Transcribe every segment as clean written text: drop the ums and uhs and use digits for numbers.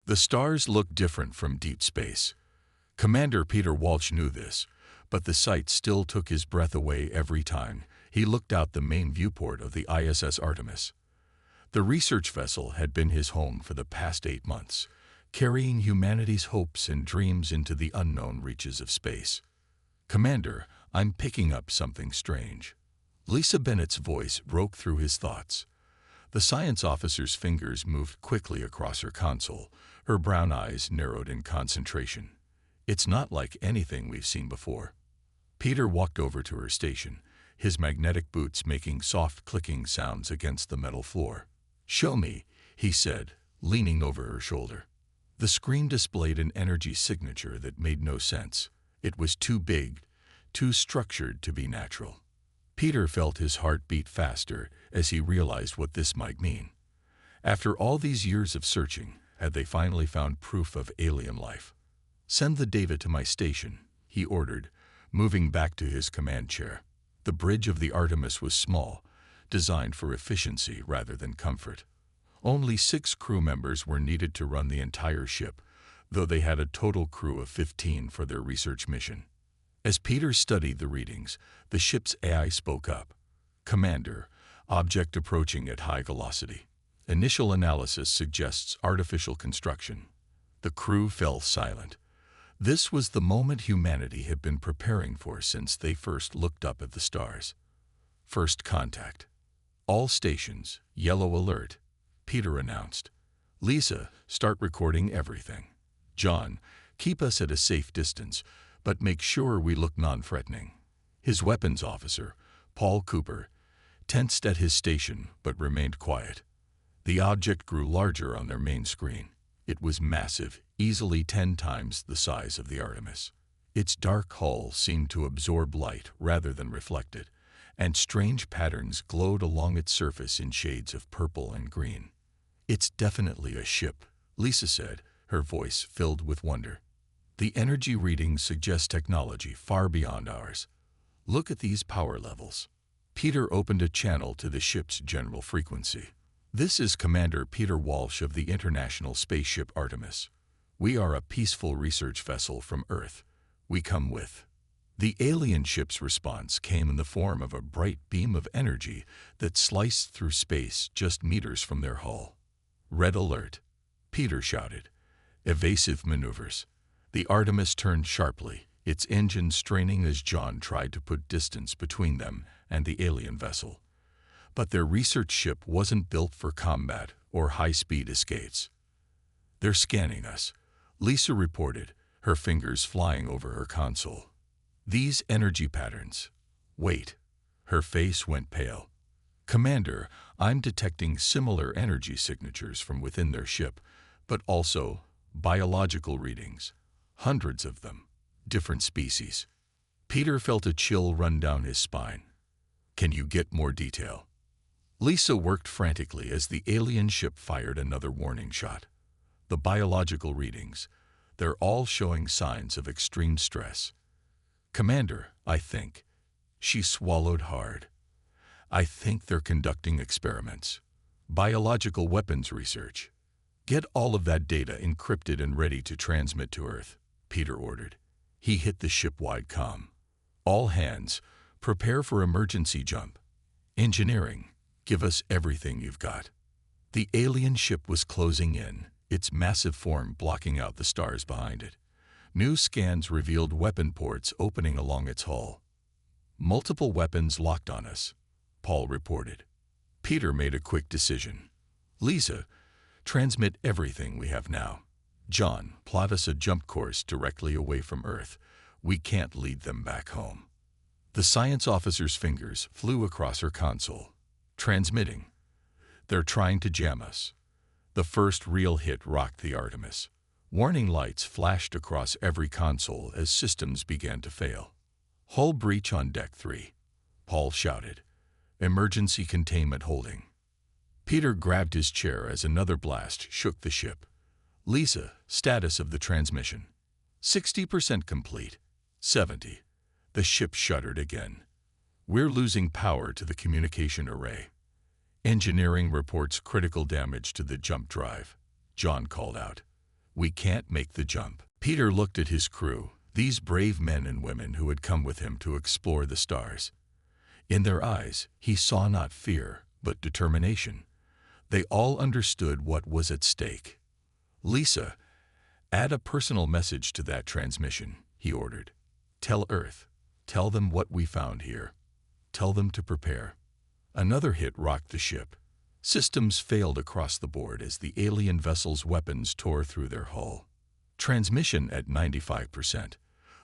The stars looked different from deep space. Commander Peter Walsh knew this, but the sight still took his breath away every time he looked out the main viewport of the ISS Artemis. The research vessel had been his home for the past 8 months, carrying humanity's hopes and dreams into the unknown reaches of space. "Commander, I'm picking up something strange." Lisa Bennett's voice broke through his thoughts. The science officer's fingers moved quickly across her console, her brown eyes narrowed in concentration. "It's not like anything we've seen before." Peter walked over to her station, his magnetic boots making soft clicking sounds against the metal floor. "Show me," he said, leaning over her shoulder. The screen displayed an energy signature that made no sense. It was too big, too structured to be natural. Peter felt his heart beat faster as he realized what this might mean. After all these years of searching, had they finally found proof of alien life? "Send the data to my station," he ordered, moving back to his command chair. The bridge of the Artemis was small, designed for efficiency rather than comfort. Only 6 crew members were needed to run the entire ship, though they had a total crew of 15 for their research mission. As Peter studied the readings, the ship's AI spoke up. "Commander, object approaching at high velocity. Initial analysis suggests artificial construction." The crew fell silent. This was the moment humanity had been preparing for since they first looked up at the stars. "First contact. All stations, yellow alert," Peter announced. "Lisa, start recording everything. John, keep us at a safe distance, but make sure we look non-threatening." His weapons officer, Paul Cooper, tensed at his station but remained quiet. The object grew larger on their main screen. It was massive, easily 10 times the size of the Artemis. Its dark hull seemed to absorb light rather than reflect it, and strange patterns glowed along its surface in shades of purple and green. "It's definitely a ship," Lisa said, her voice filled with wonder. "The energy readings suggest technology far beyond ours. Look at these power levels." Peter opened a channel to the ship's general frequency. "This is Commander Peter Walsh of the International Spaceship Artemis. We are a peaceful research vessel from Earth. We come with..." The alien ship's response came in the form of a bright beam of energy that sliced through space just meters from their hull. "Red alert," Peter shouted. "Evasive maneuvers." The Artemis turned sharply, its engine straining as John tried to put distance between them and the alien vessel. But their research ship wasn't built for combat or high-speed escapes. "They're scanning us," Lisa reported, her fingers flying over her console. "These energy patterns..." "Wait." Her face went pale. "Commander, I'm detecting similar energy signatures from within their ship, but also biological readings. Hundreds of them. Different species." Peter felt a chill run down his spine. "Can you get more detail?" Lisa worked frantically as the alien ship fired another warning shot. "The biological readings, they're all showing signs of extreme stress." "Commander, I think..." She swallowed hard. "I think they're conducting experiments. Biological weapons research." "Get all of that data encrypted and ready to transmit to Earth," Peter ordered. He hit the ship-wide comm. "All hands, prepare for emergency jump. Engineering, give us everything you've got." The alien ship was closing in, its massive form blocking out the stars behind it. New scans revealed weapon ports opening along its hull. "Multiple weapons locked on us," Paul reported. Peter made a quick decision. "Lisa, transmit everything we have now. John, plot us a jump course directly away from Earth. We can't lead them back home." The science officer's fingers flew across her console. "Transmitting. They're trying to jam us." The first real hit rocked the Artemis. Warning lights flashed across every console as systems began to fail. "Hull breach on Deck 3, Paul shouted. "Emergency containment holding." Peter grabbed his chair as another blast shook the ship. "Lisa, status of the transmission." 60% complete. 70. The ship shuddered again. "We're losing power to the communication array." "Engineering reports critical damage to the jump drive," John called out. We can't make the jump." Peter looked at his crew, these brave men and women who had come with him to explore the stars. In their eyes, he saw not fear, but determination. They all understood what was at stake. "Lisa, add a personal message to that transmission," he ordered. "Tell Earth. Tell them what we found here. Tell them to prepare." Another hit rocked the ship. Systems failed across the board as the alien vessel's weapons tore through their hull. "Transmission at 95%.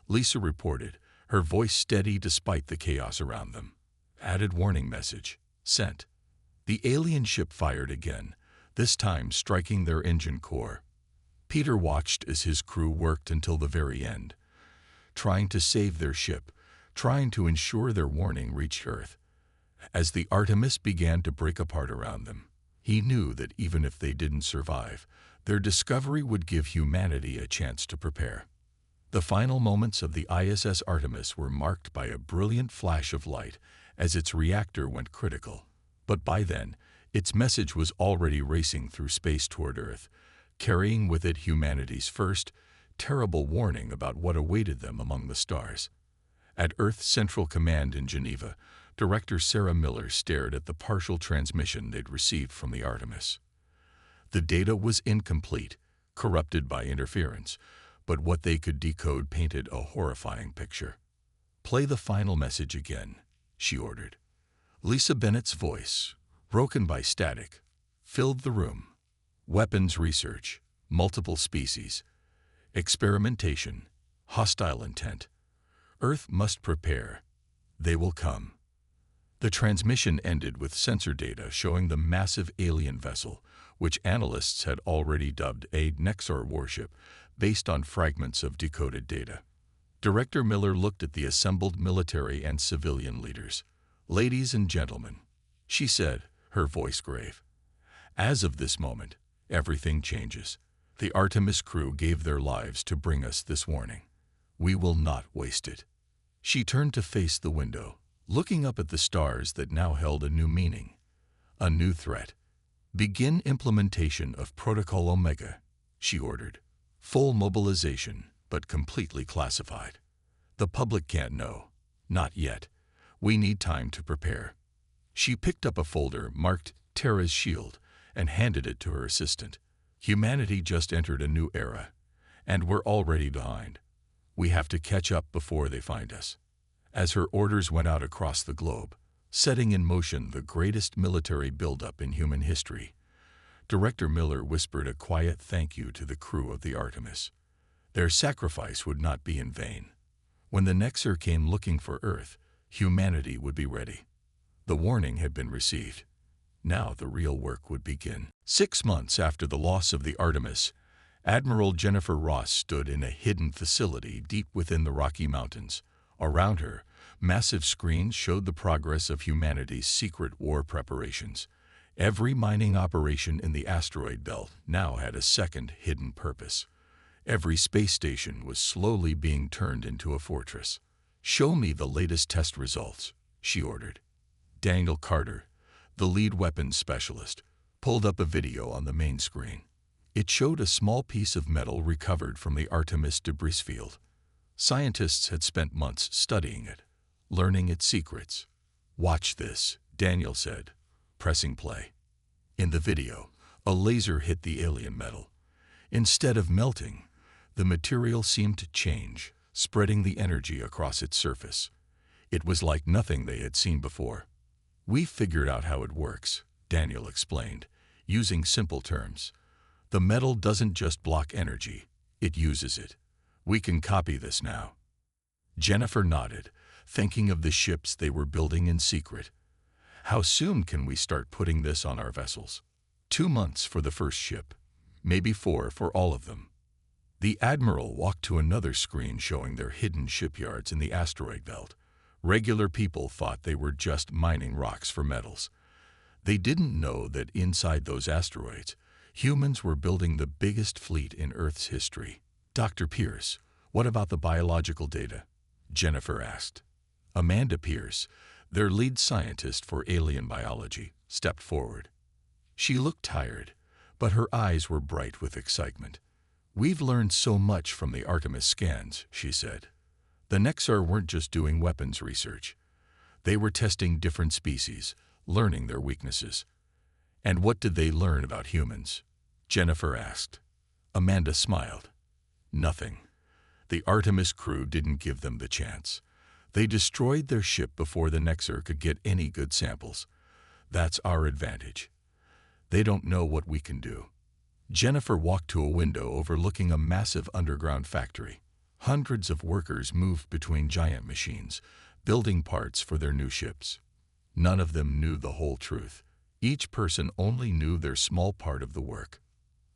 Lisa reported, her voice steady despite the chaos around them. Added warning message. Sent. The alien ship fired again, this time striking their engine core. Peter watched as his crew worked until the very end, trying to save their ship, trying to ensure their warning reached Earth. As the Artemis began to break apart around them, he knew that even if they didn't survive, their discovery would give humanity a chance to prepare. The final moments of the ISS Artemis were marked by a brilliant flash of light as its reactor went critical. But by then, its message was already racing through space toward Earth, carrying with it humanity's first, terrible warning about what awaited them among the stars. At Earth Central Command in Geneva, Director Sarah Miller stared at the partial transmission they'd received from the Artemis. The data was incomplete, corrupted by interference, but what they could decode painted a horrifying picture. "Play the final message again," she ordered. Lisa Bennett's voice, broken by static, filled the room. "Weapons research, multiple species, experimentation, hostile intent. Earth must prepare. They will come." The transmission ended with sensor data showing the massive alien vessel, which analysts had already dubbed a Nexar warship, based on fragments of decoded data. Director Miller looked at the assembled military and civilian leaders. "Ladies and gentlemen," she said, her voice grave. "As of this moment, everything changes. The Artemis crew gave their lives to bring us this warning. We will not waste it." She turned to face the window, looking up at the stars that now held a new meaning, a new threat. "Begin implementation of Protocol Omega," she ordered. "Full mobilization, but completely classified. The public can't know. Not yet. We need time to prepare." She picked up a folder marked Terra's Shield and handed it to her assistant. "Humanity just entered a new era, and we're already behind. We have to catch up before they find us." As her orders went out across the globe, setting in motion the greatest military buildup in human history, Director Miller whispered a quiet thank you to the crew of the Artemis. Their sacrifice would not be in vain. When the Nexar came looking for Earth, humanity would be ready. The warning had been received. Now the real work would begin. 6 months after the loss of the Artemis, Admiral Jennifer Ross stood in a hidden facility deep within the Rocky Mountains. Around her, massive screens showed the progress of humanity's secret war preparations. Every mining operation in the asteroid belt now had a second hidden purpose. Every space station was slowly being turned into a fortress. "Show me the latest test results," she ordered. Daniel Carter, the lead weapons specialist, pulled up a video on the main screen. It showed a small piece of metal recovered from the Artemis debris field. Scientists had spent months studying it, learning its secrets. "Watch this," Daniel said, pressing play. In the video, a laser hit the alien metal. Instead of melting, the material seemed to change, spreading the energy across its surface. It was like nothing they had seen before. "We figured out how it works," Daniel explained, using simple terms. "The metal doesn't just block energy, it uses it. We can copy this now." Jennifer nodded, thinking of the ships they were building in secret. "How soon can we start putting this on our vessels?" 2 months for the first ship, maybe 4 for all of them. The Admiral walked to another screen showing their hidden shipyards in the asteroid belt. Regular people thought they were just mining rocks for metals. They didn't know that inside those asteroids, humans were building the biggest fleet in Earth's history. "Dr. Pierce, what about the biological data?" Jennifer asked. Amanda Pierce, their lead scientist for alien biology, stepped forward. She looked tired, but her eyes were bright with excitement. "We've learned so much from the Artemis scans," she said. "The Nexar weren't just doing weapons research. They were testing different species, learning their weaknesses." "And what did they learn about humans?" Jennifer asked. Amanda smiled. "Nothing. The Artemis crew didn't give them the chance. They destroyed their ship before the Nexar could get any good samples. That's our advantage. They don't know what we can do." Jennifer walked to a window overlooking a massive underground factory. Hundreds of workers moved between giant machines, building parts for their new ships. None of them knew the whole truth. Each person only knew their small part of the work.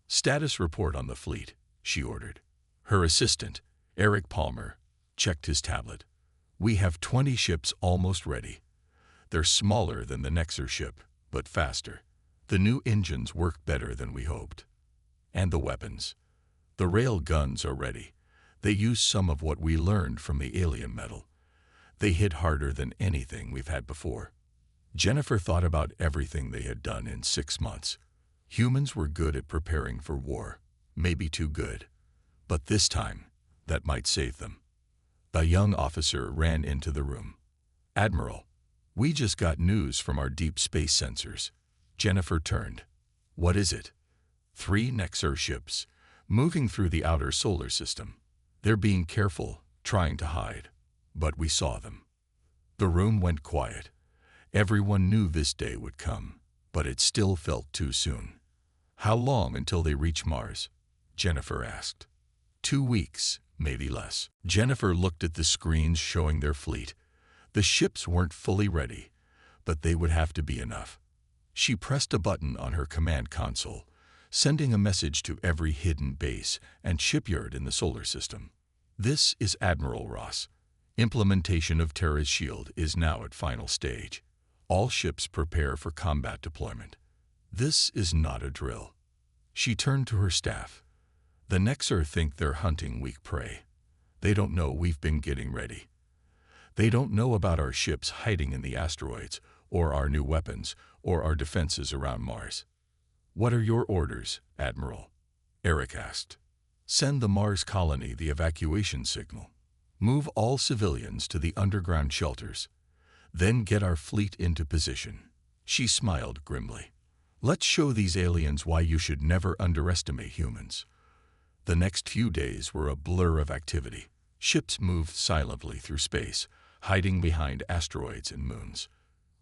"Status report on the fleet," she ordered. Her assistant, Eric Palmer, checked his tablet. "We have 20 ships almost ready. They're smaller than the Nexar ship, but faster. The new engines work better than we hoped. And the weapons. The rail guns are ready. They use some of what we learned from the alien metal. They hit harder than anything we've had before." Jennifer thought about everything they had done in 6 months. Humans were good at preparing for war, maybe too good. But this time, that might save them. A young officer ran into the room. "Admiral, we just got news from our deep space sensors." Jennifer turned. "What is it?" 3 Nexar ships, moving through the outer solar system. They're being careful, trying to hide. But we saw them." The room went quiet. Everyone knew this day would come, but it still felt too soon. "How long until they reach Mars?" Jennifer asked. 2 weeks, maybe less." Jennifer looked at the screens showing their fleet. The ships weren't fully ready, but they would have to be enough. She pressed a button on her command console, sending a message to every hidden base and shipyard in the solar system. "This is Admiral Ross. Implementation of Terra's shield is now at final stage. All ships prepare for combat deployment. This is not a drill." She turned to her staff. "The Nexar think they're hunting weak prey. They don't know we've been getting ready. They don't know about our ships hiding in the asteroids, or our new weapons, or our defenses around Mars." "What are your orders, Admiral?" Eric asked. "Send the Mars colony the evacuation signal. Move all civilians to the underground shelters. Then get our fleet into position." She smiled grimly. "Let's show these aliens why you should never underestimate humans." The next few days were a blur of activity. Ships moved silently through space, hiding behind asteroids and moons.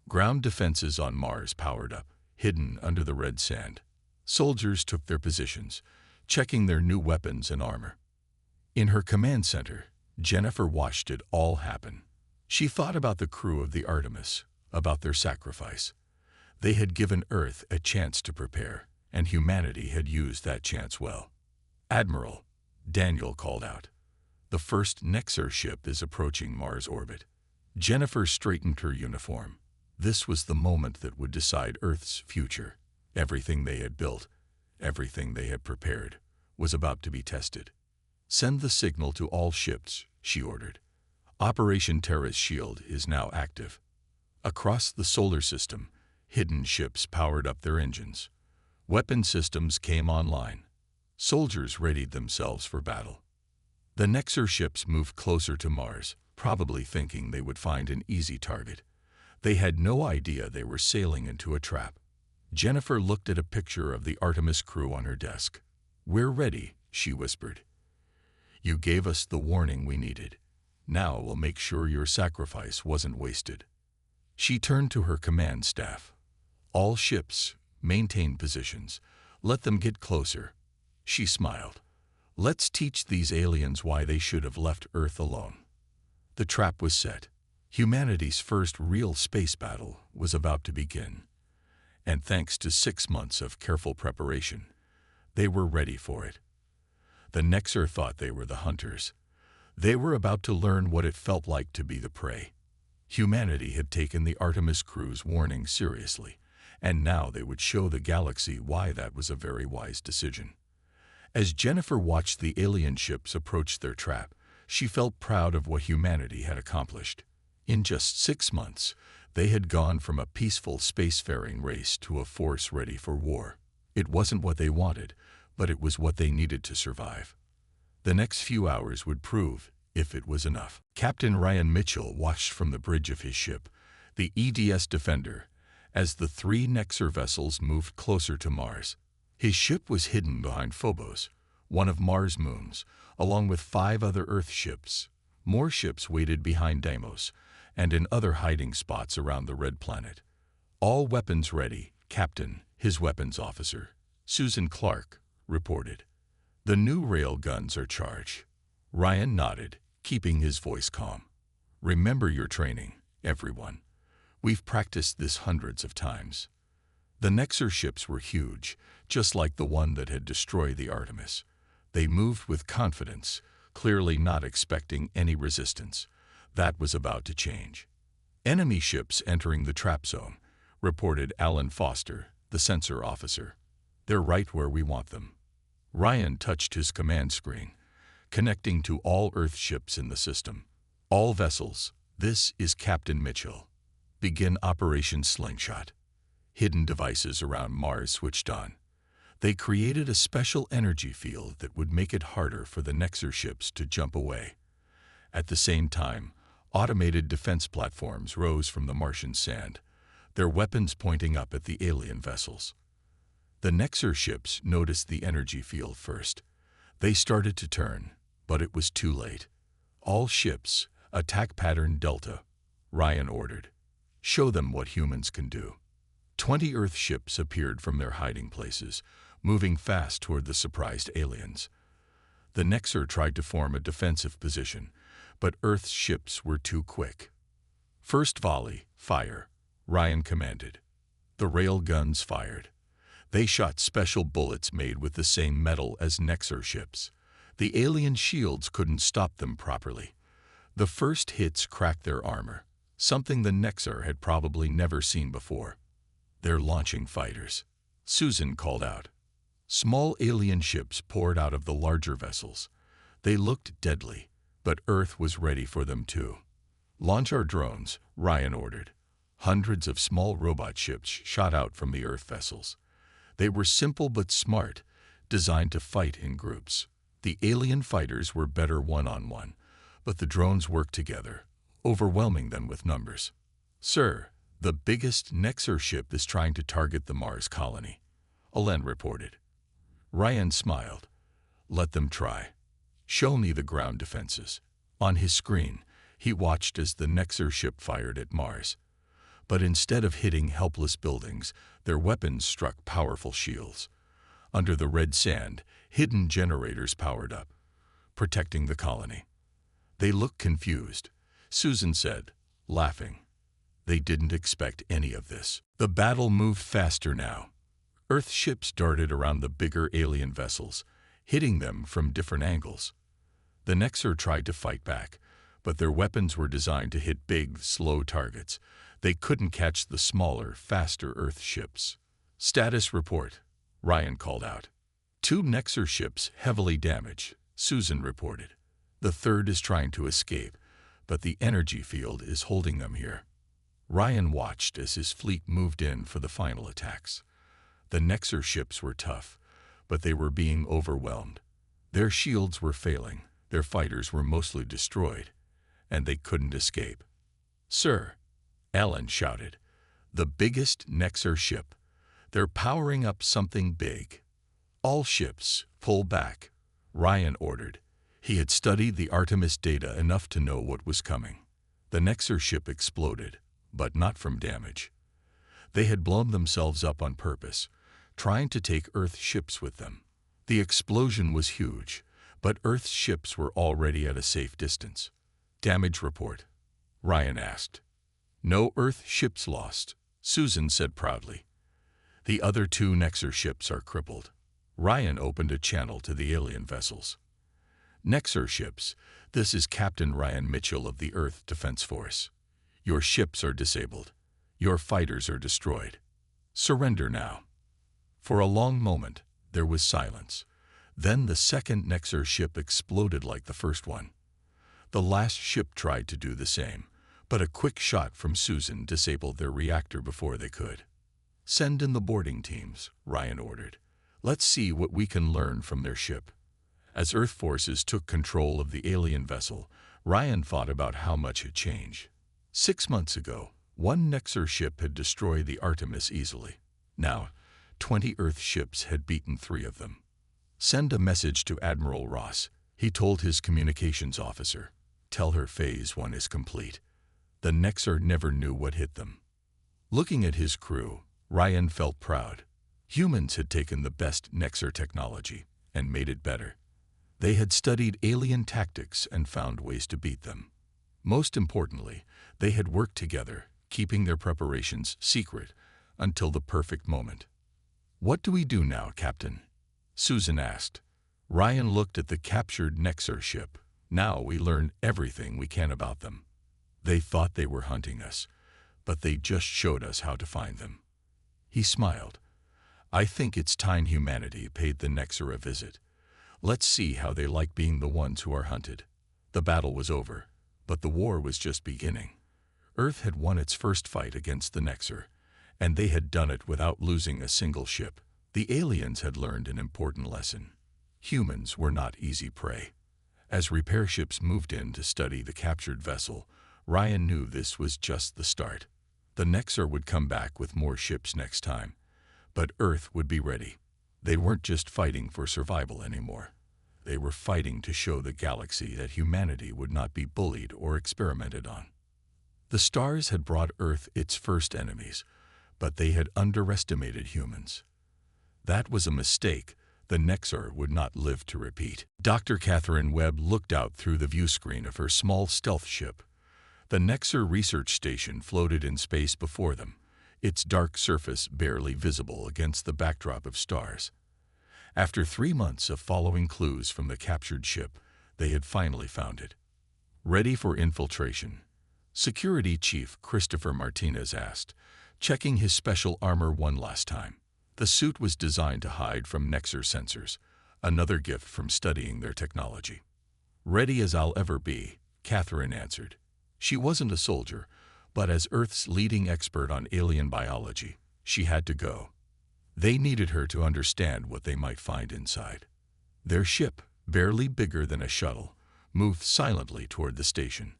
Ground defenses on Mars powered up, hidden under the red sand. Soldiers took their positions, checking their new weapons and armor. In her command center, Jennifer watched it all happen. She thought about the crew of the Artemis, about their sacrifice. They had given Earth a chance to prepare, and humanity had used that chance well. "Admiral," Daniel called out. "The first Nexar ship is approaching Mars orbit." Jennifer straightened her uniform. This was the moment that would decide Earth's future. Everything they had built, everything they had prepared, was about to be tested. "Send the signal to all ships," she ordered. "Operation Terra's shield is now active." Across the solar system, hidden ships powered up their engines. Weapon systems came online. Soldiers readied themselves for battle. The Nexar ships moved closer to Mars, probably thinking they would find an easy target. They had no idea they were sailing into a trap. Jennifer looked at a picture of the Artemis crew on her desk. "We're ready," she whispered. "You gave us the warning we needed. Now we'll make sure your sacrifice wasn't wasted." She turned to her command staff. "All ships, maintain positions. Let them get closer." She smiled. "Let's teach these aliens why they should have left Earth alone." The trap was set. Humanity's first real space battle was about to begin. And thanks to 6 months of careful preparation, they were ready for it. The Nexar thought they were the hunters. They were about to learn what it felt like to be the prey. Humanity had taken the Artemis crew's warning seriously, and now they would show the galaxy why that was a very wise decision. As Jennifer watched the alien ships approach their trap, she felt proud of what humanity had accomplished. In just 6 months, they had gone from a peaceful spacefaring race to a force ready for war. It wasn't what they wanted, but it was what they needed to survive. The next few hours would prove if it was enough. Captain Ryan Mitchell watched from the bridge of his ship, the EDS Defender, as the three Nexer vessels moved closer to Mars. His ship was hidden behind Phobos, one of Mars' moons, along with 5 other Earth ships. More ships waited behind Deimos and in other hiding spots around the Red Planet. All weapons ready, Captain, his weapons officer, Susan Clark, reported. The new rail guns are charged. Ryan nodded, keeping his voice calm. Remember your training, everyone. We've practiced this hundreds of times. The Nexer ships were huge, just like the one that had destroyed the Artemis. They moved with confidence, clearly not expecting any resistance. That was about to change. Enemy ships entering the trap zone, reported Alan Foster, the sensor officer. They're right where we want them. Ryan touched his command screen, connecting to all Earth ships in the system. All vessels, this is Captain Mitchell. Begin Operation Slingshot. Hidden devices around Mars switched on. They created a special energy field that would make it harder for the Nexer ships to jump away. At the same time, automated defense platforms rose from the Martian sand, their weapons pointing up at the alien vessels. The Nexer ships noticed the energy field first. They started to turn, but it was too late. All ships, attack pattern Delta, Ryan ordered. Show them what humans can do. 20 Earth ships appeared from their hiding places, moving fast toward the surprised aliens. The Nexer tried to form a defensive position, but Earth's ships were too quick. First volley, fire, Ryan commanded. The rail guns fired. They shot special bullets made with the same metal as Nexer ships. The alien shields couldn't stop them properly. The first hits cracked their armor, something the Nexer had probably never seen before. They're launching fighters, Susan called out. Small alien ships poured out of the larger vessels. They looked deadly, but Earth was ready for them too. Launch our drones, Ryan ordered. Hundreds of small robot ships shot out from the Earth vessels. They were simple but smart, designed to fight in groups. The alien fighters were better one-on-one, but the drones worked together, overwhelming them with numbers. Sir, the biggest Nexer ship is trying to target the Mars colony, Alen reported. Ryan smiled. Let them try. Show me the ground defenses. On his screen, he watched as the Nexer ship fired at Mars. But instead of hitting helpless buildings, their weapons struck powerful shields. Under the red sand, hidden generators powered up, protecting the colony. They looked confused, Susan said, laughing. They didn't expect any of this. The battle moved faster now. Earth ships darted around the bigger alien vessels, hitting them from different angles. The Nexer tried to fight back, but their weapons were designed to hit big, slow targets. They couldn't catch the smaller, faster Earth ships. Status report, Ryan called out. 2 Nexer ships heavily damaged, Susan reported. The third is trying to escape, but the energy field is holding them here. Ryan watched as his fleet moved in for the final attacks. The Nexer ships were tough, but they were being overwhelmed. Their shields were failing, their fighters were mostly destroyed, and they couldn't escape. Sir, Alan shouted, the biggest Nexer ship. They're powering up something big. All ships, pull back, Ryan ordered. He had studied the Artemis data enough to know what was coming. The Nexer ship exploded, but not from damage. They had blown themselves up on purpose, trying to take Earth ships with them. The explosion was huge, but Earth's ships were already at a safe distance. Damage report, Ryan asked. No Earth ships lost, Susan said proudly. The other 2 Nexer ships are crippled. Ryan opened a channel to the alien vessels. Nexer ships, this is Captain Ryan Mitchell of the Earth Defense Force. Your ships are disabled. Your fighters are destroyed. Surrender now. For a long moment, there was silence. Then the second Nexer ship exploded like the first one. The last ship tried to do the same, but a quick shot from Susan disabled their reactor before they could. Send in the boarding teams, Ryan ordered. Let's see what we can learn from their ship. As Earth forces took control of the alien vessel, Ryan thought about how much had changed. 6 months ago, one Nexar ship had destroyed the Artemis easily. Now, 20 Earth ships had beaten 3 of them. Send a message to Admiral Ross, he told his communications officer. Tell her Phase 1 is complete. The Nexar never knew what hit them. Looking at his crew, Ryan felt proud. Humans had taken the best Nexar technology and made it better. They had studied alien tactics and found ways to beat them. Most importantly, they had worked together, keeping their preparations secret until the perfect moment. What do we do now, Captain? Susan asked. Ryan looked at the captured Nexar ship. Now we learn everything we can about them. They thought they were hunting us, but they just showed us how to find them. He smiled. I think it's time humanity paid the Nexar a visit. Let's see how they like being the ones who are hunted. The battle was over, but the war was just beginning. Earth had won its first fight against the Nexar, and they had done it without losing a single ship. The aliens had learned an important lesson. Humans were not easy prey. As repair ships moved in to study the captured vessel, Ryan knew this was just the start. The Nexar would come back with more ships next time, but Earth would be ready. They weren't just fighting for survival anymore. They were fighting to show the galaxy that humanity would not be bullied or experimented on. The stars had brought Earth its first enemies, but they had underestimated humans. That was a mistake the Nexar would not live to repeat. Dr. Catherine Webb looked out through the viewscreen of her small stealth ship. The Nexar research station floated in space before them, its dark surface barely visible against the backdrop of stars. After 3 months of following clues from the captured ship, they had finally found it. Ready for infiltration? Security Chief Christopher Martinez asked, checking his special armor one last time. The suit was designed to hide from Nexar sensors, another gift from studying their technology. Ready as I'll ever be, Catherine answered. She wasn't a soldier, but as Earth's leading expert on alien biology, she had to go. They needed her to understand what they might find inside. Their ship, barely bigger than a shuttle, moved silently toward the station.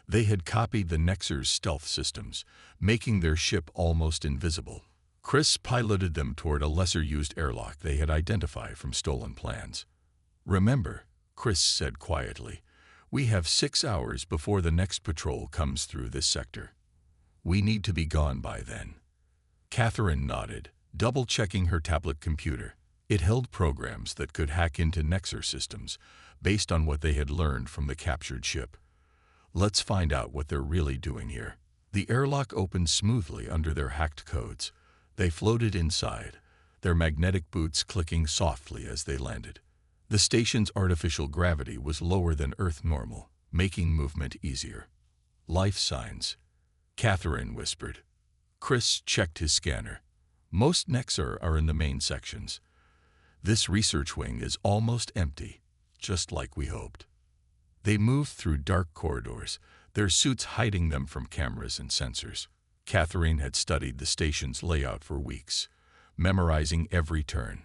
They had copied the Nexar's stealth systems, making their ship almost invisible. Chris piloted them toward a lesser-used airlock they had identified from stolen plans. Remember, Chris said quietly, we have 6 hours before the next patrol comes through this sector. We need to be gone by then. Catherine nodded, double-checking her tablet computer. It held programs that could hack into Nexar systems, based on what they had learned from the captured ship. Let's find out what they're really doing here. The airlock opened smoothly under their hacked codes. They floated inside, their magnetic boots clicking softly as they landed. The station's artificial gravity was lower than Earth normal, making movement easier. Life signs, Catherine whispered. Chris checked his scanner. Most Nexar are in the main sections. This research wing is almost empty, just like we hoped. They moved through dark corridors, their suits hiding them from cameras and sensors. Catherine had studied the station's layout for weeks, memorizing every turn.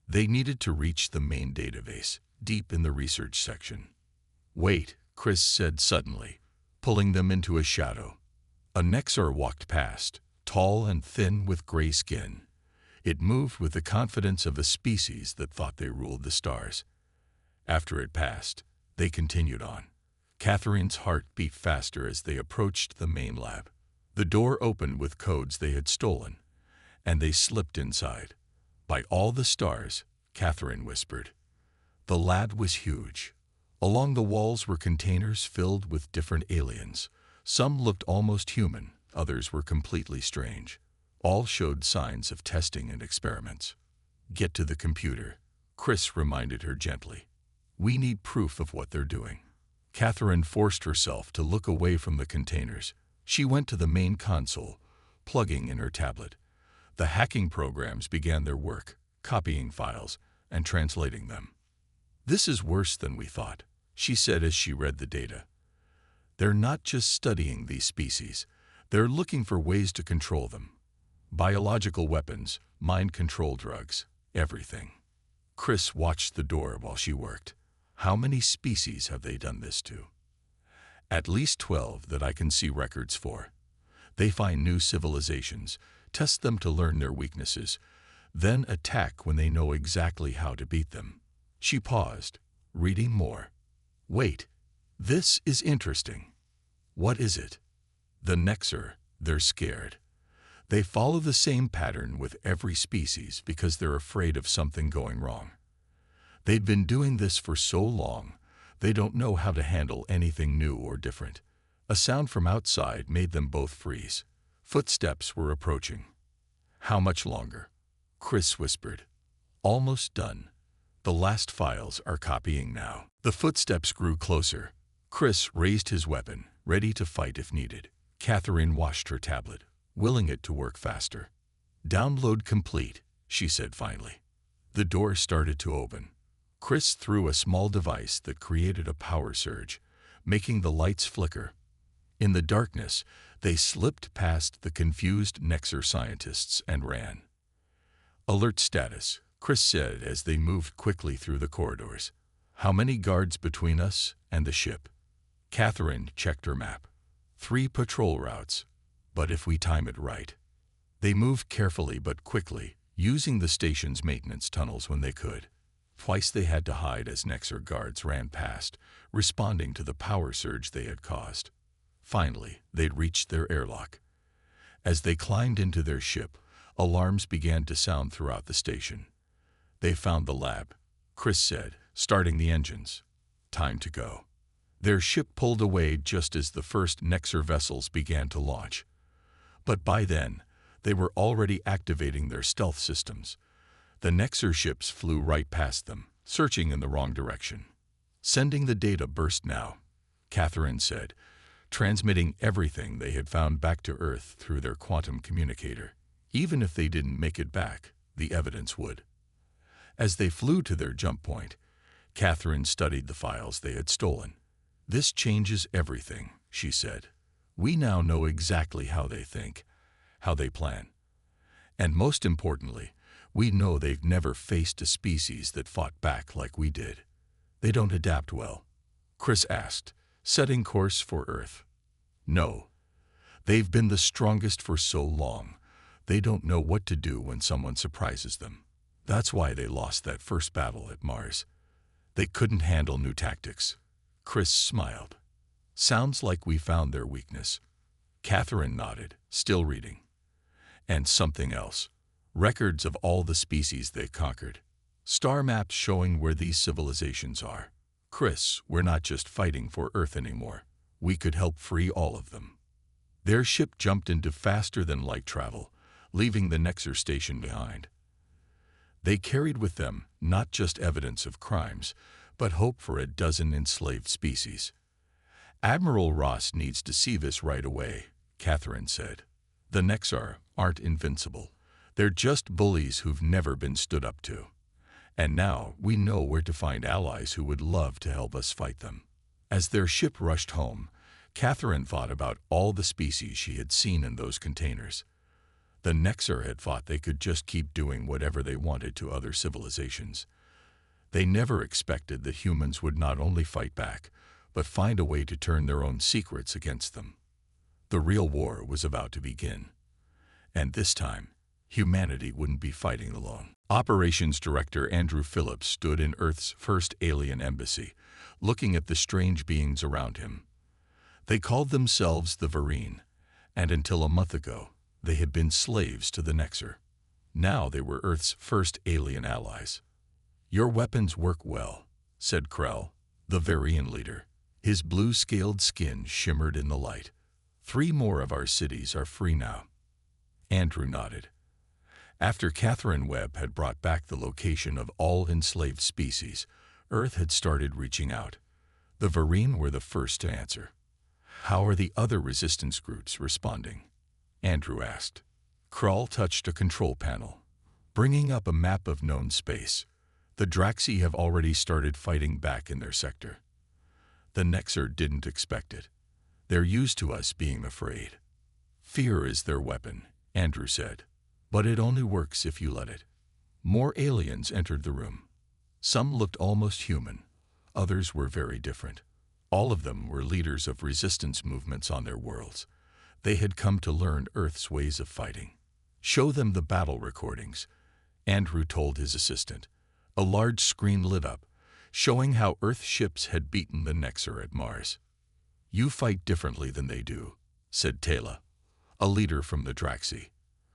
They needed to reach the main database, deep in the research section. Wait, Chris said suddenly, pulling them into a shadow. A Nexar walked past, tall and thin with gray skin. It moved with the confidence of a species that thought they ruled the stars. After it passed, they continued on. Catherine's heart beat faster as they approached the main lab. The door opened with codes they had stolen, and they slipped inside. By all the stars, Catherine whispered. The lab was huge. Along the walls were containers filled with different aliens. Some looked almost human, others were completely strange. All showed signs of testing and experiments. Get to the computer, Chris reminded her gently. We need proof of what they're doing. Catherine forced herself to look away from the containers. She went to the main console, plugging in her tablet. The hacking programs began their work, copying files and translating them. This is worse than we thought, she said as she read the data. They're not just studying these species, they're looking for ways to control them. Biological weapons, mind control drugs, Everything. Chris watched the door while she worked. How many species have they done this to? At least 12 that I can see records for. They find new civilizations, test them to learn their weaknesses, then attack when they know exactly how to beat them. She paused, reading more. Wait, this is interesting. What is it? The Nexer. They're scared. They follow the same pattern with every species because they're afraid of something going wrong. They'd been doing this for so long, they don't know how to handle anything new or different. A sound from outside made them both freeze. Footsteps were approaching. How much longer? Chris whispered. Almost done. The last files are copying now. The footsteps grew closer. Chris raised his weapon, ready to fight if needed. Catherine washed her tablet, willing it to work faster. Download complete, she said finally. The door started to open. Chris threw a small device that created a power surge, making the lights flicker. In the darkness, they slipped past the confused Nexer scientists and ran. Alert status, Chris said as they moved quickly through the corridors. How many guards between us and the ship? Catherine checked her map. 3 patrol routes, but if we time it right. They moved carefully but quickly, using the station's maintenance tunnels when they could. Twice they had to hide as Nexer guards ran past, responding to the power surge they had caused. Finally, they'd reached their airlock. As they climbed into their ship, alarms began to sound throughout the station. They found the lab, Chris said, starting the engines. Time to go. Their ship pulled away just as the first Nexer vessels began to launch. But by then, they were already activating their stealth systems. The Nexer ships flew right past them, searching in the wrong direction. Sending the data burst now, Catherine said, transmitting everything they had found back to Earth through their quantum communicator. Even if they didn't make it back, the evidence would. As they flew to their jump point, Catherine studied the files they had stolen. This changes everything, she said. We now know exactly how they think, how they plan. And most importantly, we know they've never faced a species that fought back like we did. They don't adapt well. Chris asked, setting course for Earth. No. They've been the strongest for so long, they don't know what to do when someone surprises them. That's why they lost that first battle at Mars. They couldn't handle new tactics. Chris smiled. Sounds like we found their weakness. Catherine nodded, still reading. And something else. Records of all the species they conquered. Star maps showing where these civilizations are. Chris, we're not just fighting for Earth anymore. We could help free all of them. Their ship jumped into faster-than-light travel, leaving the Nexer station behind. They carried with them not just evidence of crimes, but hope for a dozen enslaved species. Admiral Ross needs to see this right away, Catherine said. The Nexar aren't invincible. They're just bullies who've never been stood up to. And now we know where to find allies who would love to help us fight them. As their ship rushed home, Catherine thought about all the species she had seen in those containers. The Nexer had thought they could just keep doing whatever they wanted to other civilizations. They never expected that humans would not only fight back, but find a way to turn their own secrets against them. The real war was about to begin. And this time, humanity wouldn't be fighting alone. Operations Director Andrew Phillips stood in Earth's first alien embassy, looking at the strange beings around him. They called themselves the Vereen, and until a month ago, they had been slaves to the Nexer. Now they were Earth's first alien allies. Your weapons work well, said Krell, the Vereen leader. His blue-scaled skin shimmered in the light. 3 more of our cities are free now. Andrew nodded. After Catherine Webb had brought back the location of all enslaved species, Earth had started reaching out. The Vereen were the first to answer. How are the other resistance groups responding? Andrew asked. Krall touched a control panel, bringing up a map of known space. The Draxi have already started fighting back in their sector. The Nexer didn't expect it. They're used to us being afraid. Fear is their weapon, Andrew said. But it only works if you let it. More aliens entered the room. Some looked almost human. Others were very different. All of them were leaders of resistance movements on their worlds. They had come to learn Earth's ways of fighting. Show them the battle recordings, Andrew told his assistant. A large screen lit up, showing how Earth ships had beaten the Nexer at Mars. You fight differently than they do, said Terra, a leader from the Draxi.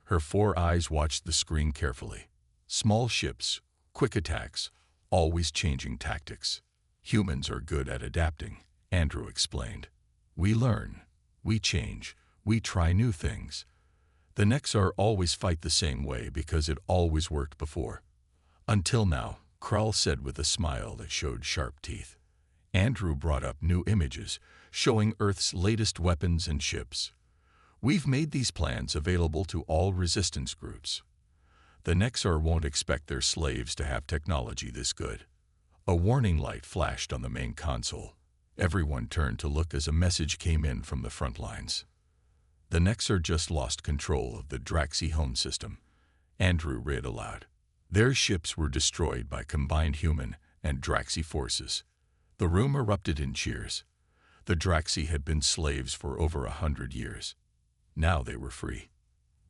Her 4 eyes watched the screen carefully. Small ships, quick attacks, always changing tactics. Humans are good at adapting, Andrew explained. We learn, we change, we try new things. The Nexar always fight the same way because it always worked before. Until now, Krull said with a smile that showed sharp teeth. Andrew brought up new images, showing Earth's latest weapons and ships. We've made these plans available to all resistance groups. The Nexar won't expect their slaves to have technology this good. A warning light flashed on the main console. Everyone turned to look as a message came in from the front lines. The Nexar just lost control of the Draxi home system. Andrew read aloud. Their ships were destroyed by combined human and Draxi forces. The room erupted in cheers. The Draxi had been slaves for over 100 years. Now they were free.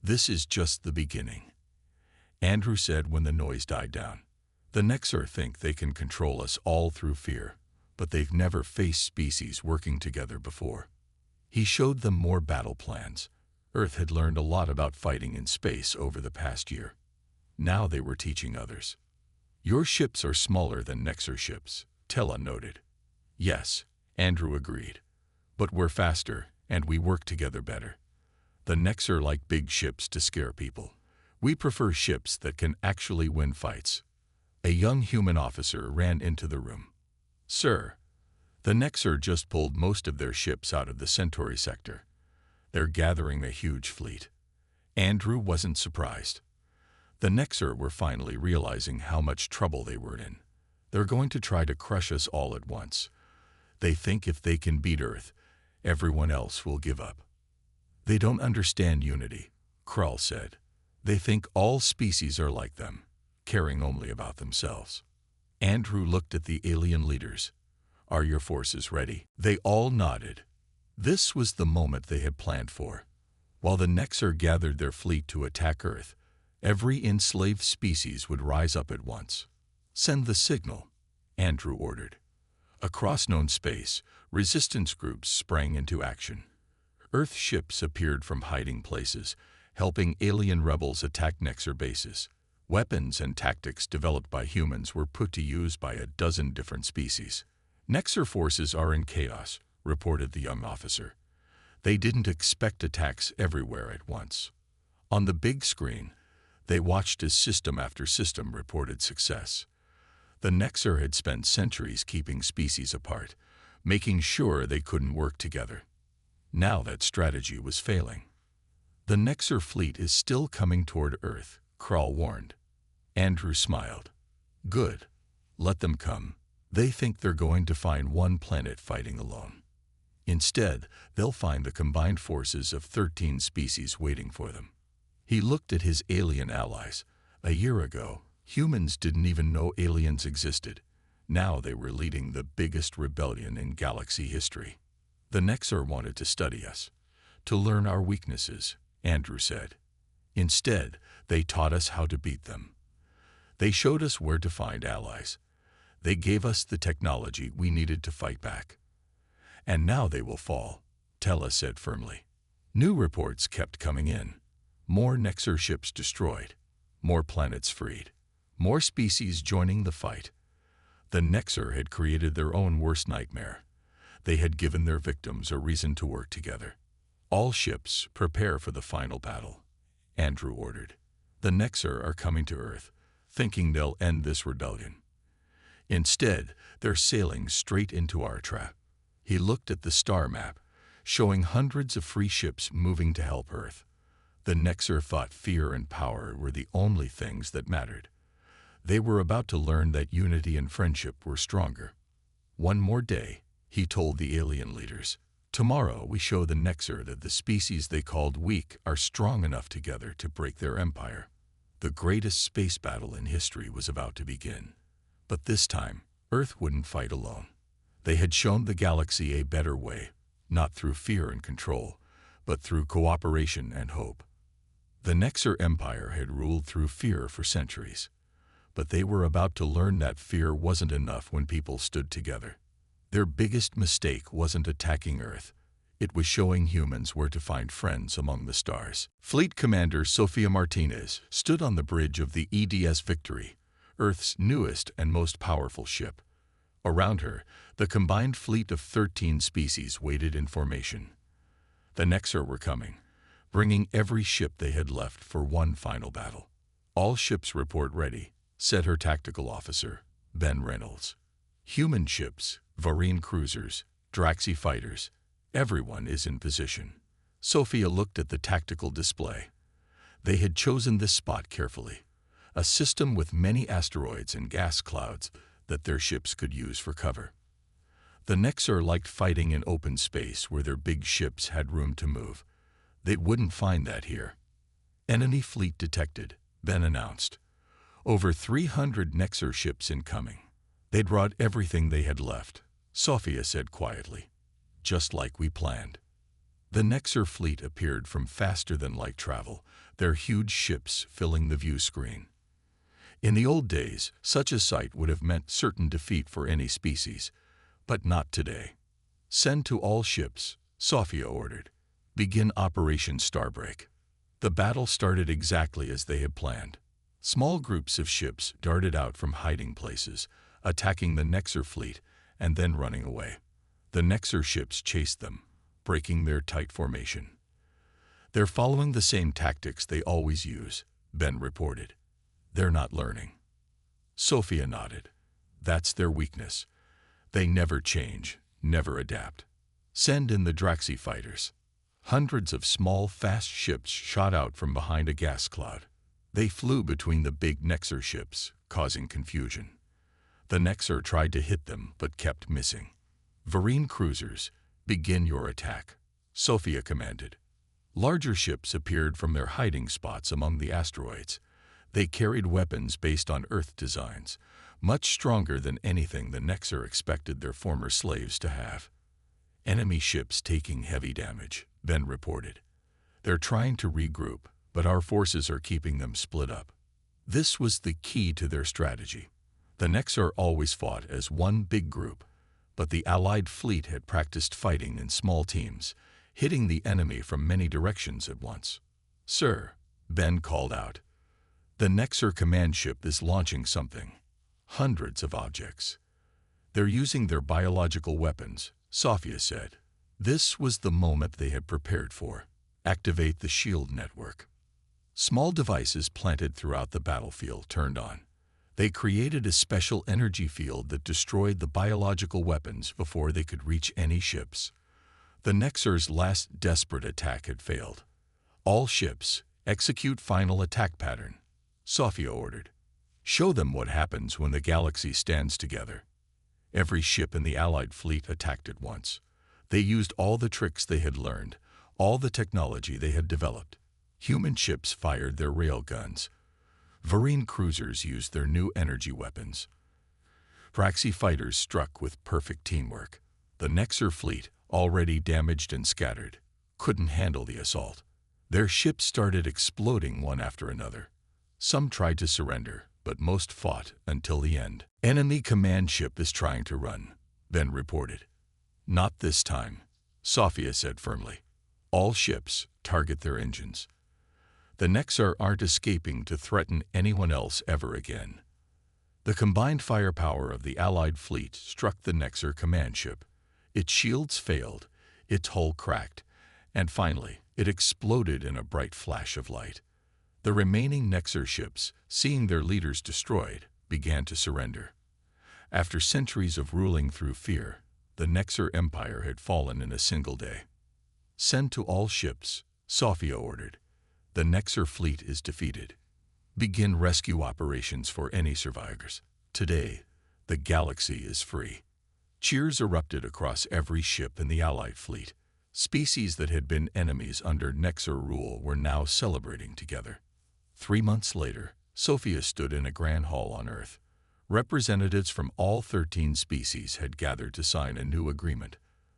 This is just the beginning, Andrew said when the noise died down. The Nexar think they can control us all through fear, but they've never faced species working together before. He showed them more battle plans. Earth had learned a lot about fighting in space over the past year. Now they were teaching others. Your ships are smaller than Nexar ships, Terra noted. Yes, Andrew agreed. But we're faster, and we work together better. The Nexar like big ships to scare people. We prefer ships that can actually win fights. A young human officer ran into the room. Sir, the Nexar just pulled most of their ships out of the Centauri sector. They're gathering a huge fleet. Andrew wasn't surprised. The Nexar were finally realizing how much trouble they were in. They're going to try to crush us all at once. They think if they can beat Earth, everyone else will give up. They don't understand unity, Krull said. They think all species are like them, caring only about themselves. Andrew looked at the alien leaders. Are your forces ready? They all nodded. This was the moment they had planned for. While the Nexar gathered their fleet to attack Earth, every enslaved species would rise up at once. Send the signal, Andrew ordered. Across known space, resistance groups sprang into action. Earth ships appeared from hiding places, helping alien rebels attack Nexar bases. Weapons and tactics developed by humans were put to use by a dozen different species. Nexar forces are in chaos, reported the young officer. They didn't expect attacks everywhere at once. On the big screen, they watched as system after system reported success. The Nexar had spent centuries keeping species apart, making sure they couldn't work together. Now that strategy was failing. The Nexar fleet is still coming toward Earth, Krull warned. Andrew smiled. Good. Let them come. They think they're going to find one planet fighting alone. Instead, they'll find the combined forces of 13 species waiting for them. He looked at his alien allies. A year ago, humans didn't even know aliens existed. Now they were leading the biggest rebellion in galaxy history. The Nexar wanted to study us, to learn our weaknesses, Andrew said. Instead, they taught us how to beat them. They showed us where to find allies. They gave us the technology we needed to fight back. And now they will fall, Terra said firmly. New reports kept coming in. More Nexar ships destroyed, more planets freed, more species joining the fight. The Nexar had created their own worst nightmare. They had given their victims a reason to work together. All ships prepare for the final battle, Andrew ordered. The Nexar are coming to Earth, thinking they'll end this rebellion. Instead, they're sailing straight into our trap. He looked at the star map, showing hundreds of free ships moving to help Earth. The Nexar thought fear and power were the only things that mattered. They were about to learn that unity and friendship were stronger. One more day, he told the alien leaders. Tomorrow we show the Nexar that the species they called weak are strong enough together to break their empire. The greatest space battle in history was about to begin. But this time, Earth wouldn't fight alone. They had shown the galaxy a better way, not through fear and control, but through cooperation and hope. The Nexer Empire had ruled through fear for centuries, but they were about to learn that fear wasn't enough when people stood together. Their biggest mistake wasn't attacking Earth. It was showing humans where to find friends among the stars. Fleet Commander Sofia Martinez stood on the bridge of the EDS Victory, Earth's newest and most powerful ship. Around her, the combined fleet of 13 species waited in formation. The Nexer were coming, bringing every ship they had left for one final battle. "All ships report ready," said her tactical officer, Ben Reynolds. "Human ships, Varine cruisers, Draxi fighters, everyone is in position." Sophia looked at the tactical display. They had chosen this spot carefully, a system with many asteroids and gas clouds that their ships could use for cover. The Nexer liked fighting in open space where their big ships had room to move. They wouldn't find that here. "Enemy fleet detected," Ben announced. "Over 300 Nexer ships incoming." "They'd brought everything they had left," Sophia said quietly. "Just like we planned." The Nexer fleet appeared from faster-than-light travel, their huge ships filling the view screen. In the old days, such a sight would have meant certain defeat for any species, but not today. "Send to all ships," Sophia ordered. "Begin Operation Starbreak." The battle started exactly as they had planned. Small groups of ships darted out from hiding places, attacking the Nexer fleet and then running away. The Nexer ships chased them, breaking their tight formation. "They're following the same tactics they always use," Ben reported. "They're not learning." Sophia nodded. "That's their weakness. They never change, never adapt." "Send in the Draxi fighters." Hundreds of small, fast ships shot out from behind a gas cloud. They flew between the big Nexer ships, causing confusion. The Nexer tried to hit them, but kept missing. "Varine cruisers, begin your attack," Sophia commanded. Larger ships appeared from their hiding spots among the asteroids. They carried weapons based on Earth designs, much stronger than anything the Nexer expected their former slaves to have. "Enemy ships taking heavy damage," Ben reported. "They're trying to regroup, but our forces are keeping them split up." This was the key to their strategy. The Nexer always fought as one big group, but the Allied fleet had practiced fighting in small teams, hitting the enemy from many directions at once. "Sir," Ben called out, "the Nexer command ship is launching something." Hundreds of objects. "They're using their biological weapons," Sophia said. This was the moment they had prepared for. Activate the shield network. Small devices planted throughout the battlefield turned on. They created a special energy field that destroyed the biological weapons before they could reach any ships. The Nexer's last desperate attack had failed. "All ships, execute final attack pattern," Sophia ordered. "Show them what happens when the galaxy stands together." Every ship in the Allied fleet attacked at once. They used all the tricks they had learned, all the technology they had developed. Human ships fired their rail guns. Varine cruisers used their new energy weapons. Draxi fighters struck with perfect teamwork. The Nexer fleet, already damaged and scattered, couldn't handle the assault. Their ships started exploding one after another. Some tried to surrender, but most fought until the end. "Enemy command ship is trying to run," Ben reported. "Not this time," Sophia said firmly. "All ships, target their engines." The Nexer aren't escaping to threaten anyone else ever again. The combined firepower of the Allied fleet struck the Nexer command ship. Its shields failed, its hull cracked, and finally it exploded in a bright flash of light. The remaining Nexer ships, seeing their leaders destroyed, began to surrender. After centuries of ruling through fear, the Nexer Empire had fallen in a single day. "Send to all ships," Sophia ordered. "The Nexer fleet is defeated. Begin rescue operations for any survivors. Today, the galaxy is free." Cheers erupted across every ship in the Allied fleet. Species that had been enemies under Nexer rule were now celebrating together. 3 months later, Sophia stood in a grand hall on Earth. Representatives from all 13 species had gathered to sign a new agreement,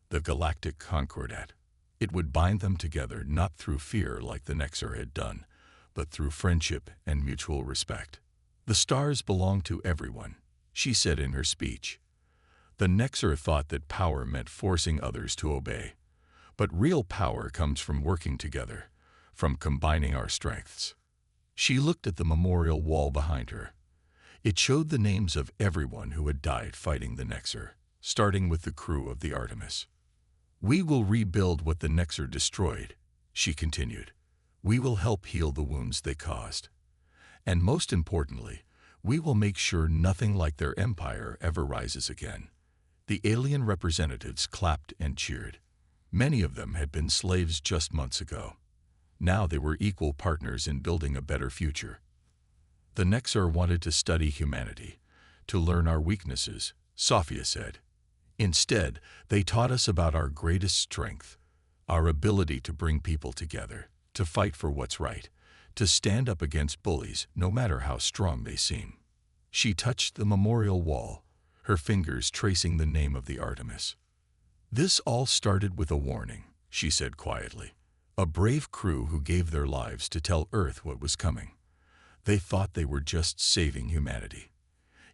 the Galactic Concordat. It would bind them together not through fear like the Nexar had done, but through friendship and mutual respect. The stars belong to everyone, she said in her speech. The Nexar thought that power meant forcing others to obey. But real power comes from working together, from combining our strengths. She looked at the memorial wall behind her. It showed the names of everyone who had died fighting the Nexar, starting with the crew of the Artemis. We will rebuild what the Nexar destroyed, she continued. We will help heal the wounds they caused. And most importantly, we will make sure nothing like their empire ever rises again. The alien representatives clapped and cheered. Many of them had been slaves just months ago. Now they were equal partners in building a better future. The Nexar wanted to study humanity, to learn our weaknesses, Sophia said. Instead, they taught us about our greatest strength, our ability to bring people together, to fight for what's right, to stand up against bullies no matter how strong they seem. She touched the memorial wall, her fingers tracing the name of the Artemis. This all started with a warning, she said quietly. A brave crew who gave their lives to tell Earth what was coming. They thought they were just saving humanity.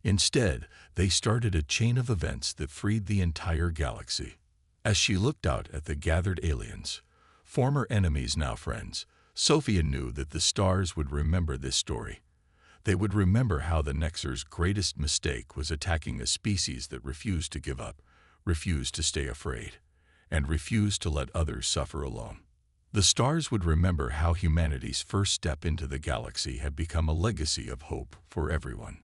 Instead, they started a chain of events that freed the entire galaxy. As she looked out at the gathered aliens, former enemies now friends, Sophia knew that the stars would remember this story. They would remember how the Nexar's greatest mistake was attacking a species that refused to give up, refused to stay afraid, and refused to let others suffer alone. The stars would remember how humanity's first step into the galaxy had become a legacy of hope for everyone.